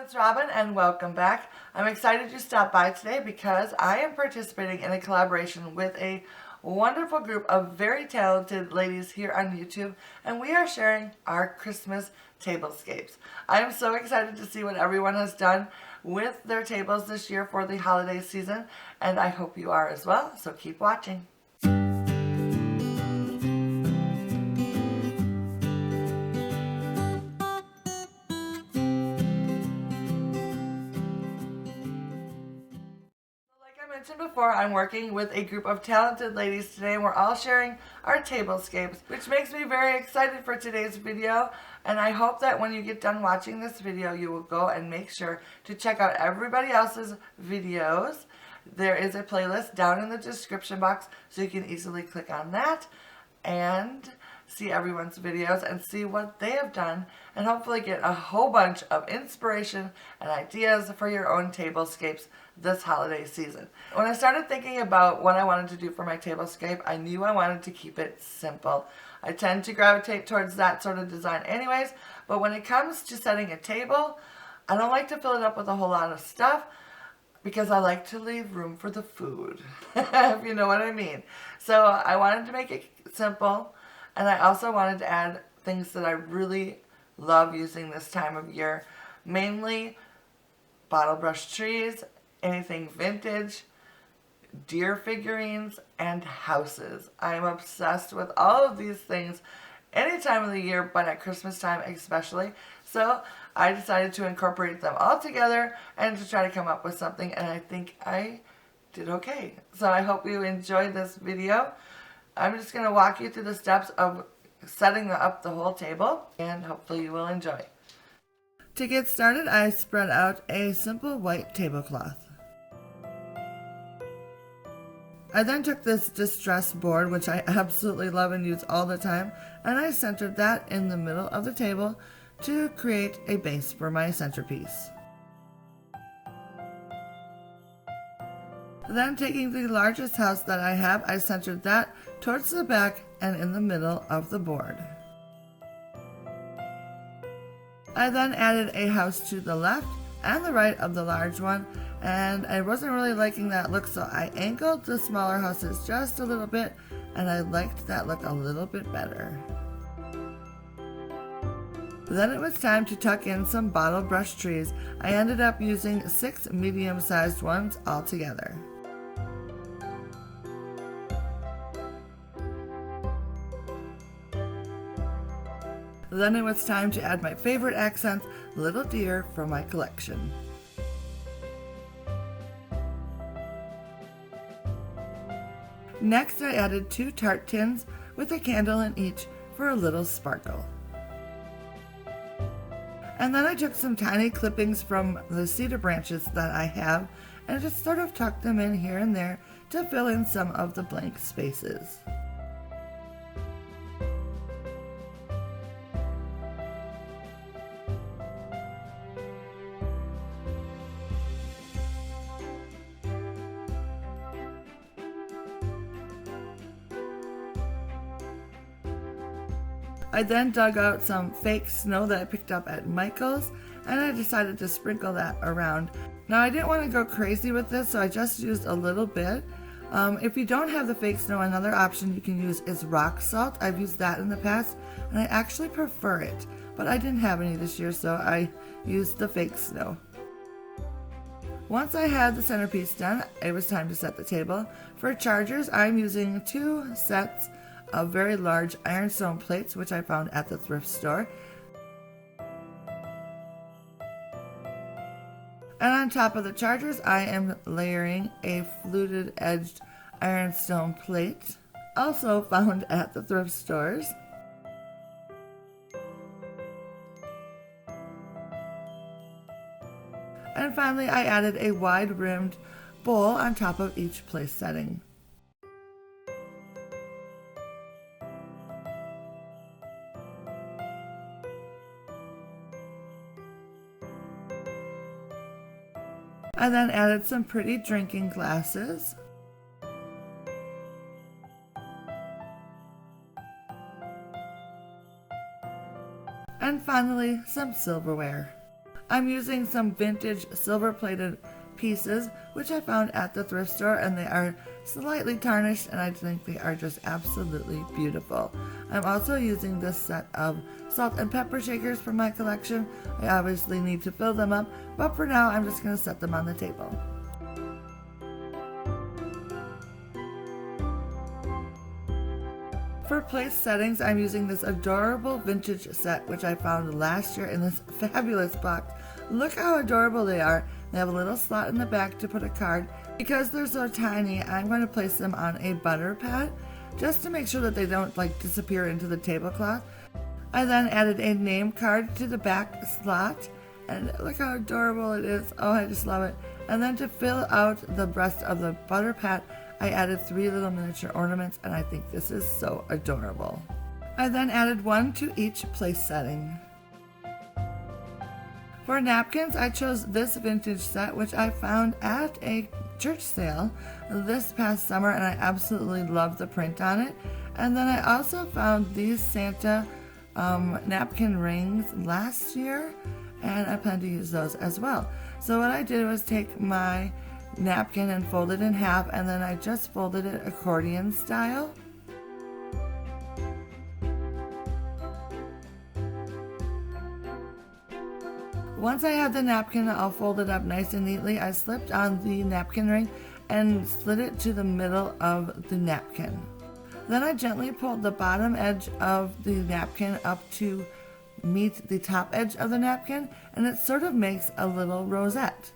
it's Robin and welcome back. I'm excited you stopped by today because I am participating in a collaboration with a wonderful group of very talented ladies here on YouTube, and we are sharing our Christmas tablescapes. I am so excited to see what everyone has done with their tables this year for the holiday season, and I hope you are as well, so keep watching. Mentioned before, I'm working with a group of talented ladies today, and we're all sharing our tablescapes, which makes me very excited for today's video. And I hope that when you get done watching this video, you will go and make sure to check out everybody else's videos. There is a playlist down in the description box, so you can easily click on that and see everyone's videos and see what they have done, and hopefully get a whole bunch of inspiration and ideas for your own tablescapes this holiday season. When I started thinking about what I wanted to do for my tablescape, I knew I wanted to keep it simple. I tend to gravitate towards that sort of design anyways, but when it comes to setting a table, I don't like to fill it up with a whole lot of stuff because I like to leave room for the food, if you know what I mean. So I wanted to make it simple, and I also wanted to add things that I really love using this time of year, mainly bottle brush trees, anything vintage, deer figurines, and houses. I'm obsessed with all of these things any time of the year, but at Christmas time especially. So I decided to incorporate them all together and to try to come up with something, and I think I did okay. So I hope you enjoyed this video. I'm just going to walk you through the steps of setting up the whole table, and hopefully you will enjoy. To get started, I spread out a simple white tablecloth. I then took this distressed board, which I absolutely love and use all the time, and I centered that in the middle of the table to create a base for my centerpiece. Then, taking the largest house that I have, I centered that towards the back and in the middle of the board. I then added a house to the left and the right of the large one, and I wasn't really liking that look, so I angled the smaller houses just a little bit, and I liked that look a little bit better. Then it was time to tuck in some bottle brush trees. I ended up using 6 medium-sized ones altogether. Then it was time to add my favorite accent, little deer, from my collection. Next, I added 2 tart tins with a candle in each for a little sparkle. And then I took some tiny clippings from the cedar branches that I have and just sort of tucked them in here and there to fill in some of the blank spaces. I then dug out some fake snow that I picked up at NICOLE's, and I decided to sprinkle that around. Now, I didn't want to go crazy with this, so I just used a little bit. If you don't have the fake snow, another option you can use is rock salt. I've used that in the past, and I actually prefer it, but I didn't have any this year, so I used the fake snow. Once I had the centerpiece done, it was time to set the table. For chargers, I'm using 2 sets of very large ironstone plates, which I found at the thrift store. And on top of the chargers, I am layering a fluted edged ironstone plate, also found at the thrift stores. And finally, I added a wide-rimmed bowl on top of each place setting. I then added some pretty drinking glasses. And finally, some silverware. I'm using some vintage silver plated pieces which I found at the thrift store, and they are slightly tarnished and I think they are just absolutely beautiful. I'm also using this set of salt and pepper shakers from my collection. I obviously need to fill them up, but for now I'm just going to set them on the table. For place settings, I'm using this adorable vintage set which I found last year in this fabulous box. Look how adorable they are. They have a little slot in the back to put a card. Because they're so tiny, I'm going to place them on a butter pad just to make sure that they don't disappear into the tablecloth. I then added a name card to the back slot, and look how adorable it is. Oh, I just love it. And then to fill out the rest of the butter pad, I added 3 little miniature ornaments, and I think this is so adorable. I then added 1 to each place setting. For napkins, I chose this vintage set which I found at a church sale this past summer, and I absolutely love the print on it. And then I also found these Santa napkin rings last year, and I plan to use those as well. So what I did was take my napkin and fold it in half, and then I just folded it accordion style. Once I had the napkin all folded up nice and neatly, I slipped on the napkin ring and slid it to the middle of the napkin. Then I gently pulled the bottom edge of the napkin up to meet the top edge of the napkin, and it sort of makes a little rosette,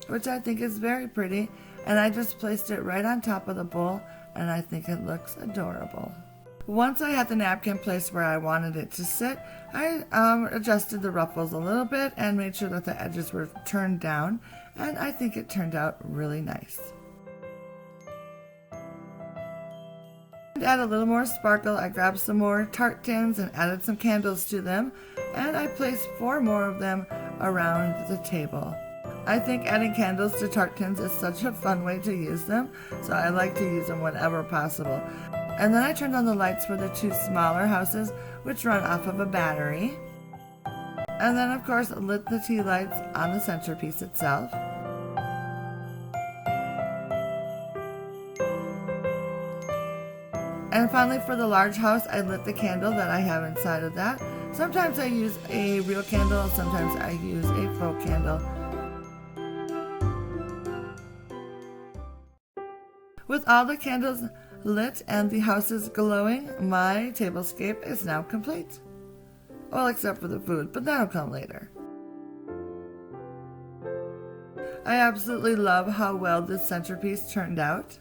which I think is very pretty, and I just placed it right on top of the bowl, and I think it looks adorable. Once I had the napkin placed where I wanted it to sit, I adjusted the ruffles a little bit and made sure that the edges were turned down, and I think it turned out really nice. To add a little more sparkle, I grabbed some more tart tins and added some candles to them, and I placed 4 more of them around the table. I think adding candles to tart tins is such a fun way to use them, so I like to use them whenever possible. And then I turned on the lights for the 2 smaller houses, which run off of a battery. And then of course lit the tea lights on the centerpiece itself. And finally, for the large house, I lit the candle that I have inside of that. Sometimes I use a real candle, sometimes I use a faux candle. With all the candles lit and the houses glowing, my tablescape is now complete. Well, except for the food, but that'll come later. I absolutely love how well this centerpiece turned out.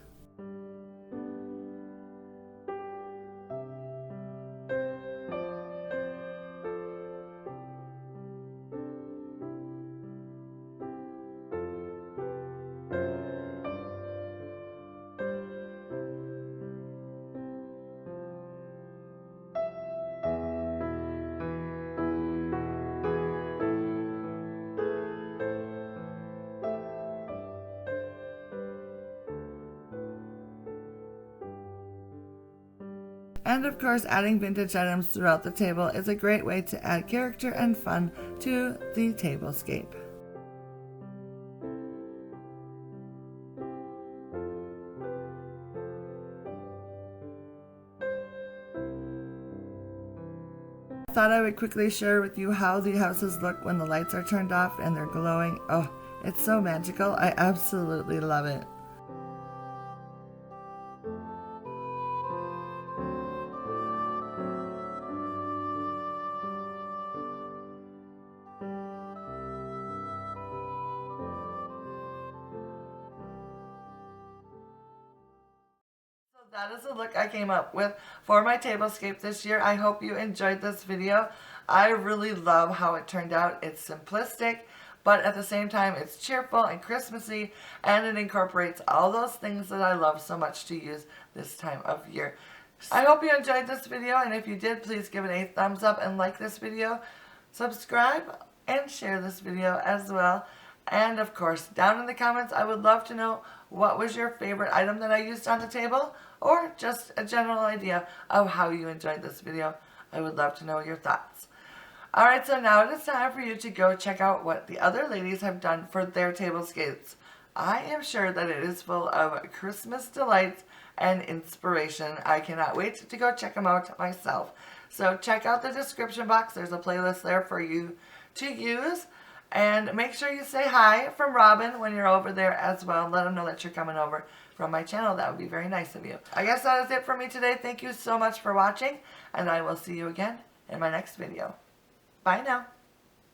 And of course, adding vintage items throughout the table is a great way to add character and fun to the tablescape. I thought I would quickly share with you how the houses look when the lights are turned off and they're glowing. Oh, it's so magical. I absolutely love it. That is the look I came up with for my tablescape this year. I hope you enjoyed this video. I really love how it turned out. It's simplistic, but at the same time it's cheerful and Christmassy, and it incorporates all those things that I love so much to use this time of year. I hope you enjoyed this video, and if you did, please give it a thumbs up and like this video. Subscribe and share this video as well. And of course, down in the comments, I would love to know what was your favorite item that I used on the table, or just a general idea of how you enjoyed this video. I would love to know your thoughts. Alright, so now it is time for you to go check out what the other ladies have done for their tablescapes. I am sure that it is full of Christmas delights and inspiration. I cannot wait to go check them out myself. So check out the description box. There's a playlist there for you to use. And make sure you say hi from Robin when you're over there as well. Let them know that you're coming over from my channel. That would be very nice of you. I guess that is it for me today. Thank you so much for watching. And I will see you again in my next video. Bye now.